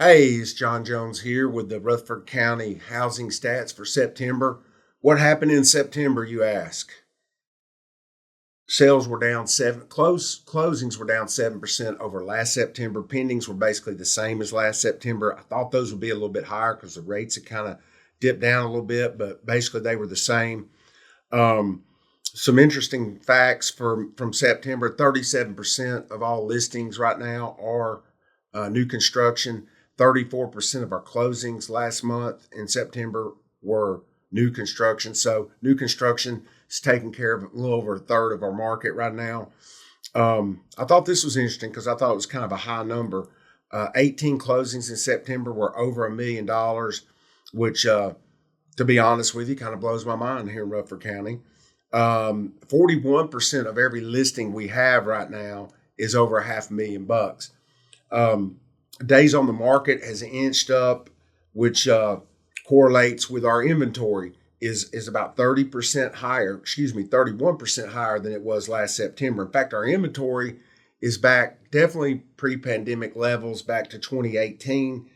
Hey, it's John Jones here with the Rutherford County housing stats for September. What happened in September, you ask? Sales were down closings were down 7% over last September. Pendings were basically the same as last September. I thought those would be a little bit higher because the rates had kind of dipped down a little bit, but basically they were the same. Um, some interesting facts from September: 37% of all listings right now are new construction. 34% of our closings last month in September were new construction. So new construction is taking care of a little over a third of our market right now. I thought this was interesting because I thought it was kind of a high number. 18 closings in September were over $1 million, which, to be honest with you, kind of blows my mind here in Rutherford County. 41% of every listing we have right now is over $500,000. Days on the market has inched up, which correlates with our inventory is about 30% higher, 31% higher than it was last September. In fact, our inventory is back definitely pre-pandemic levels, back to 2018.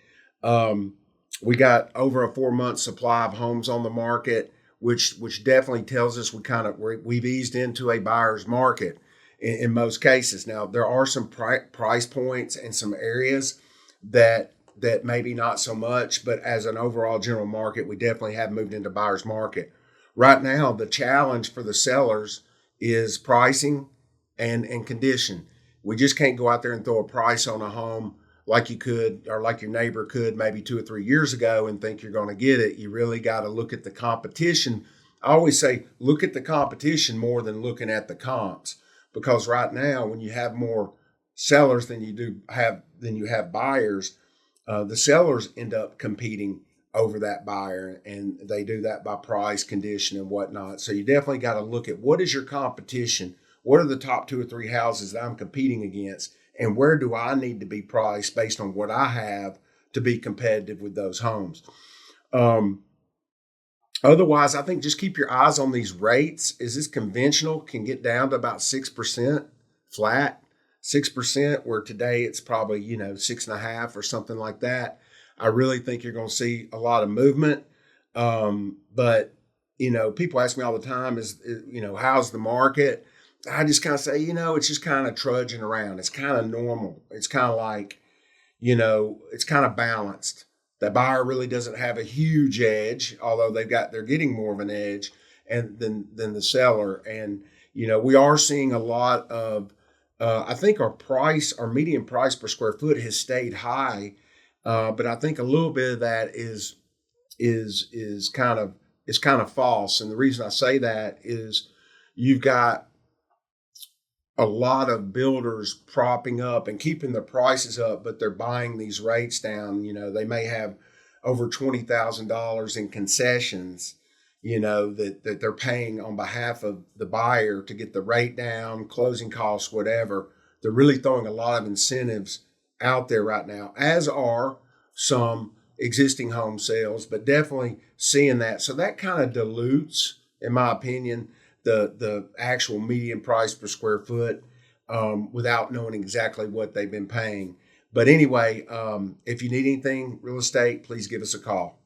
We got over a 4 month supply of homes on the market, which definitely tells us we've eased into a buyer's market in most cases. Now there are some price points and some areas that maybe not so much, but as an overall general market, we definitely have moved into buyer's market. Right now, the challenge for the sellers is pricing and condition. We just can't go out there and throw a price on a home like you could or like your neighbor could maybe 2 or 3 years ago and think you're going to get it. You really got to look at the competition. I always say look at the competition more than looking at the comps, because right now when you have more sellers than you have buyers, the sellers end up competing over that buyer, and they do that by price, condition, and whatnot. So you definitely got to look at what is your competition, what are the top 2 or 3 houses that I'm competing against, and where do I need to be priced based on what I have to be competitive with those homes. Um, Otherwise, I think just keep your eyes on these rates. Is this conventional can get down to about 6% flat, 6%, where today it's probably, 6.5 or something like that. I really think you're going to see a lot of movement. But, people ask me all the time how's the market? I just kind of say, it's just kind of trudging around. It's kind of normal. It's kind of like, it's kind of balanced. The buyer really doesn't have a huge edge, although they're getting more of an edge and than the seller. And we are seeing a lot of. I think our median price per square foot has stayed high, but I think a little bit of that is kind of false. And the reason I say that is you've got a lot of builders propping up and keeping the prices up, but they're buying these rates down. They may have over $20,000 in concessions, that they're paying on behalf of the buyer to get the rate down, closing costs, whatever. They're really throwing a lot of incentives out there right now, as are some existing home sales, but definitely seeing that. So that kind of dilutes, in my opinion, the actual median price per square foot, without knowing exactly what they've been paying. But anyway, if you need anything real estate, please give us a call.